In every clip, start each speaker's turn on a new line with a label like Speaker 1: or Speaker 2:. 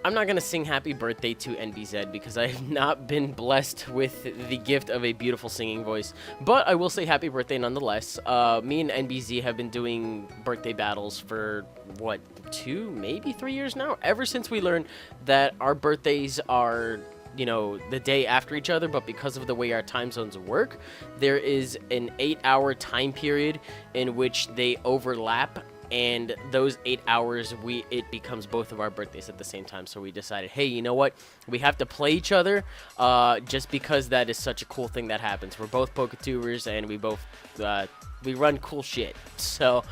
Speaker 1: I'm not going to sing happy birthday to NBZ because I have not been blessed with the gift of a beautiful singing voice. But I will say happy birthday nonetheless. Me and NBZ have been doing birthday battles for, what, 2, maybe 3 years now? Ever since we learned that our birthdays are, you know, the day after each other, but because of the way our time zones work, there is an 8-hour time period in which they overlap. And those 8 hours, it becomes both of our birthdays at the same time. So we decided, hey, you know what? We have to play each other just because that is such a cool thing that happens. We're both Poketubers, and we both we run cool shit. So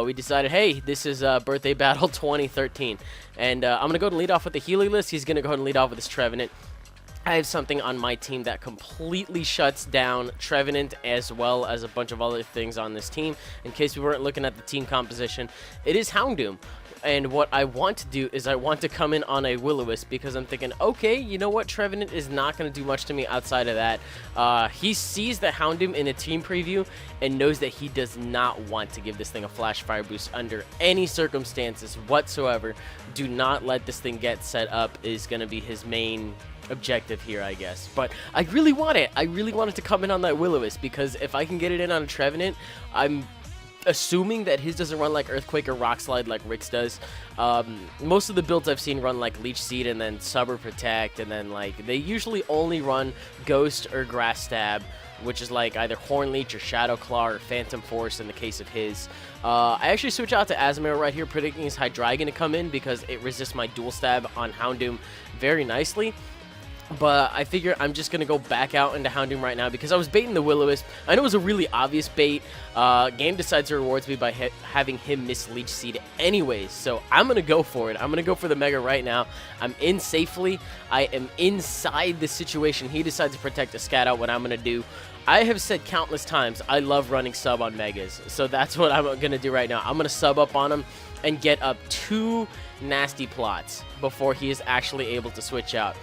Speaker 1: we decided, hey, this is Birthday Battle 2013. And I'm going to go ahead and lead off with the Heliolisk. He's going to go ahead and lead off with his ᵉᵖᶤᶜ. I have something on my team that completely shuts down ᵉᵖᶤᶜ as well as a bunch of other things on this team. In case we weren't looking at the team composition, it is Houndoom. And what I want to do is I want to come in on a Will-O-Wisp because I'm thinking, okay, you know what? ᵉᵖᶤᶜ is not going to do much to me outside of that. He sees the Houndoom in a team preview and knows that he does not want to give this thing a Flash Fire boost under any circumstances whatsoever. Do not let this thing get set up is going to be his main objective here, I guess. But I really want it. I really want it to come in on that Will-O-Wisp because if I can get it in on a ᵉᵖᶤᶜ, I'm assuming that his doesn't run like Earthquake or Rock Slide like Rick's does. Most of the builds I've seen run like Leech Seed and then Sub or Protect, and then like they usually only run Ghost or Grass Stab, which is like either Horn Leech or Shadow Claw or Phantom Force in the case of his. I actually switch out to ᵄᵉᵤ right here, predicting his Hydreigon to come in because it resists my Dual Stab on Houndoom very nicely. But I figure I'm just going to go back out into Houndoom right now because I was baiting the Will-O-Wisp. I know it was a really obvious bait. Game decides to reward me by having him miss Leech Seed anyways. So I'm going to go for it. I'm going to go for the Mega right now. I'm in safely. I am inside the situation. He decides to protect a Scat out. What I'm going to do, I have said countless times, I love running sub on Megas. So that's what I'm going to do right now. I'm going to sub up on him and get up 2 nasty plots before he is actually able to switch out.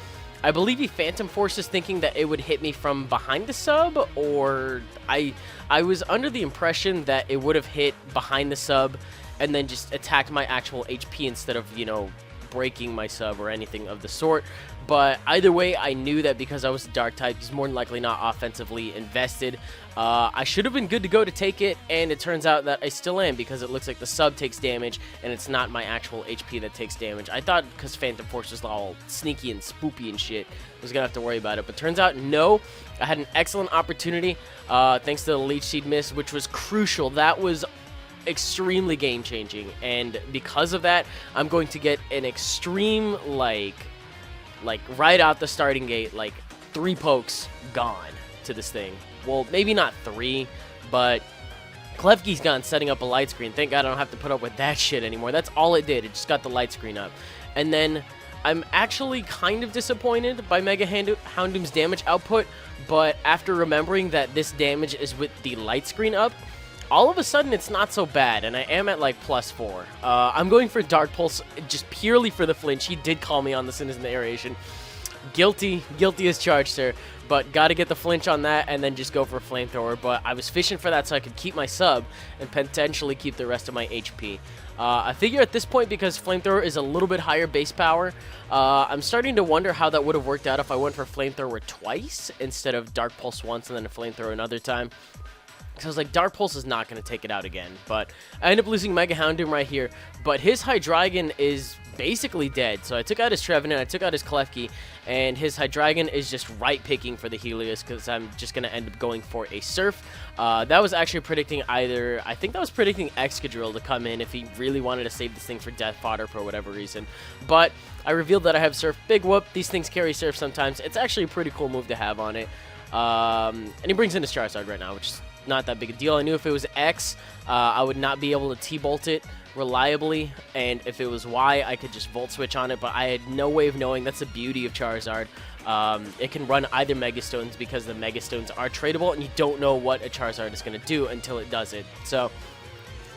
Speaker 1: I believe he Phantom Forces thinking that it would hit me from behind the sub, or I was under the impression that it would have hit behind the sub and then just attacked my actual HP instead of, you know, breaking my sub or anything of the sort. But either way, I knew that because I was a Dark type, he's more than likely not offensively invested. I should have been good to go to take it, and it turns out that I still am because it looks like the sub takes damage, and it's not my actual HP that takes damage. I thought because Phantom Force was all sneaky and spoopy and shit, I was going to have to worry about it. But turns out, no. I had an excellent opportunity thanks to the Leech Seed miss, which was crucial. That was extremely game-changing, and because of that, I'm going to get an extreme, like right out the starting gate, like 3 pokes gone to this thing. Well, maybe not 3, but Klefki's gone setting up a light screen. Thank God I don't have to put up with that shit anymore. That's all it did. It just got the light screen up. And then I'm actually kind of disappointed by Mega Houndoom's damage output, but after remembering that this damage is with the light screen up, all of a sudden it's not so bad, and I am at like +4. I'm going for Dark Pulse just purely for the flinch. He did call me on this in his narration. Guilty as charged, sir. But gotta get the flinch on that and then just go for a Flamethrower. But I was fishing for that so I could keep my sub and potentially keep the rest of my HP. I figure at this point, because Flamethrower is a little bit higher base power, I'm starting to wonder how that would have worked out if I went for Flamethrower twice instead of Dark Pulse once and then a Flamethrower another time. Because I was like, Dark Pulse is not going to take it out again. But I ended up losing Mega Houndoom right here. But his Hydreigon is basically dead. So I took out his ᵉᵖᶤᶜ, I took out his Klefki, and his Hydreigon is just right picking for the Heliolisk because I'm just going to end up going for a Surf. That was actually predicting either, I think that was predicting Excadrill to come in if he really wanted to save this thing for death fodder for whatever reason. But I revealed that I have Surf. Big whoop. These things carry Surf sometimes. It's actually a pretty cool move to have on it. And he brings in his Charizard right now, which is not that big a deal. I knew if it was X, I would not be able to T-Bolt it reliably, and if it was Y, I could just Volt Switch on it, but I had no way of knowing. That's the beauty of Charizard. It can run either Mega Stones because the Mega Stones are tradable, and you don't know what a Charizard is going to do until it does it. So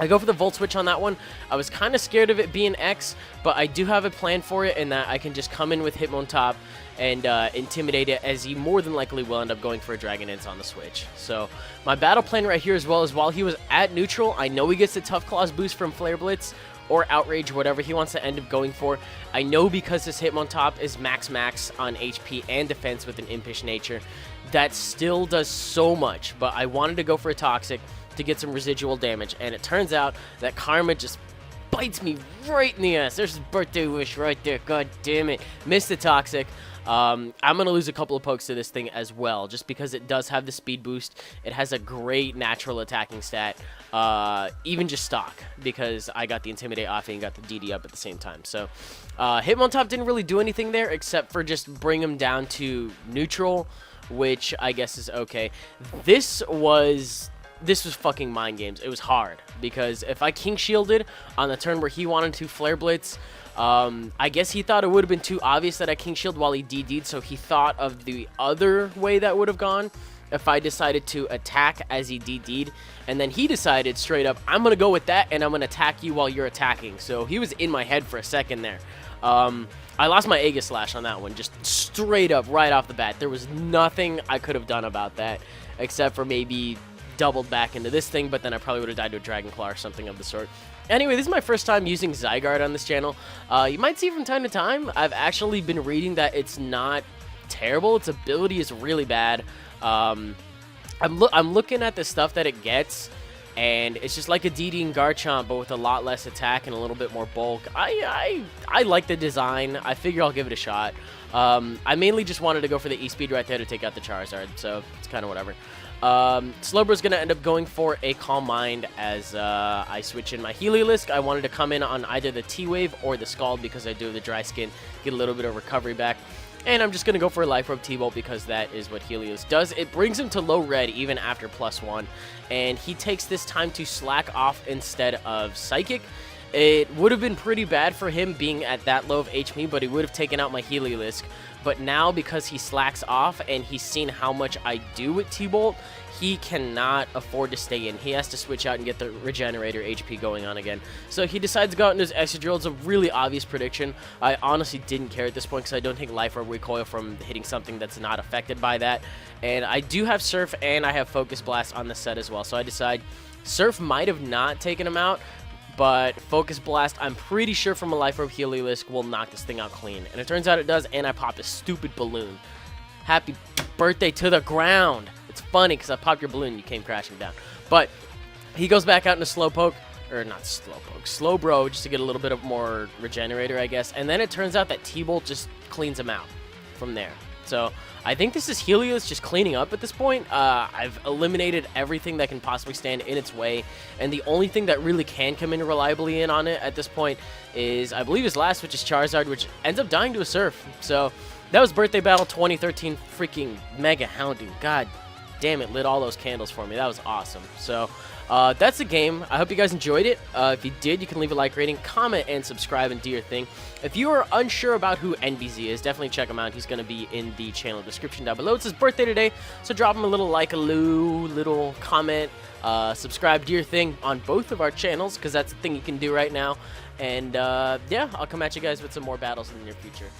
Speaker 1: I go for the Volt Switch on that one. I was kind of scared of it being X, but I do have a plan for it in that I can just come in with Hitmontop and intimidate it, as he more than likely will end up going for a Dragonite on the switch. So my battle plan right here as well is while he was at neutral, I know he gets the Tough Claws boost from Flare Blitz, or Outrage, whatever he wants to end up going for. I know because this Hitmontop is max on HP and defense with an impish nature, that still does so much, but I wanted to go for a Toxic to get some residual damage, and it turns out that Karma just bites me right in the ass. There's his birthday wish right there. God damn it. Missed the Toxic. I'm going to lose a couple of pokes to this thing as well, just because it does have the speed boost. It has a great natural attacking stat, even just stock, because I got the Intimidate off and got the DD up at the same time. So Hitmontop didn't really do anything there except for just bring him down to neutral, which I guess is okay. This was fucking mind games. It was hard, because if I King Shielded on the turn where he wanted to Flare Blitz, I guess he thought it would have been too obvious that I King Shield while he DD'd, so he thought of the other way that would have gone if I decided to attack as he DD'd, and then he decided straight up, I'm going to go with that, and I'm going to attack you while you're attacking. So he was in my head for a second there. I lost my Aegis Slash on that one, just straight up right off the bat. There was nothing I could have done about that, except for maybe doubled back into this thing, but then I probably would have died to a Dragon Claw or something of the sort. Anyway, this is my first time using Zygarde on this channel. You might see from time to time, I've actually been reading that it's not terrible. Its ability is really bad. I'm looking at the stuff that it gets, and it's just like a DD and Garchomp, but with a lot less attack and a little bit more bulk. I like the design. I figure I'll give it a shot. I mainly just wanted to go for the E-Speed right there to take out the Charizard, so it's kind of whatever. Slowbro's going to end up going for a Calm Mind as I switch in my Heliolisk. I wanted to come in on either the T-Wave or the Scald because I do have the Dry Skin, get a little bit of recovery back. And I'm just going to go for a Life Orb T-Bolt because that is what Helios does. It brings him to low red even after +1, and he takes this time to slack off instead of Psychic. It would have been pretty bad for him being at that low of HP, but he would have taken out my Heliolisk. But now, because he slacks off and he's seen how much I do with T-Bolt, he cannot afford to stay in. He has to switch out and get the Regenerator HP going on again. So he decides to go out into his Excadrill. It's a really obvious prediction. I honestly didn't care at this point because I don't think Life Orb recoil from hitting something that's not affected by that. And I do have Surf and I have Focus Blast on the set as well. So I decide Surf might have not taken him out, but Focus Blast, I'm pretty sure from a Life Orb Heliolisk will knock this thing out clean. And it turns out it does, and I popped a stupid balloon. Happy birthday to the ground. It's funny because I popped your balloon and you came crashing down. But he goes back out into Slowpoke, or not Slowpoke, Slowbro, just to get a little bit of more Regenerator, I guess. And then it turns out that T-Bolt just cleans him out from there. So I think this is Helios just cleaning up at this point. I've eliminated everything that can possibly stand in its way, and the only thing that really can come in reliably in on it at this point is, I believe, his last, which is Charizard, which ends up dying to a Surf. So that was Birthday Battle 2013 freaking Mega Houndoom. God damn it, lit all those candles for me. That was awesome. So that's the game. I hope you guys enjoyed it. If you did, you can leave a like rating, comment, and subscribe and do your thing. If you are unsure about who NBZ is, definitely check him out. He's going to be in the channel description down below. It's his birthday today, so drop him a little like, a little comment, subscribe, do your thing on both of our channels, because that's the thing you can do right now. And yeah, I'll come at you guys with some more battles in the near future.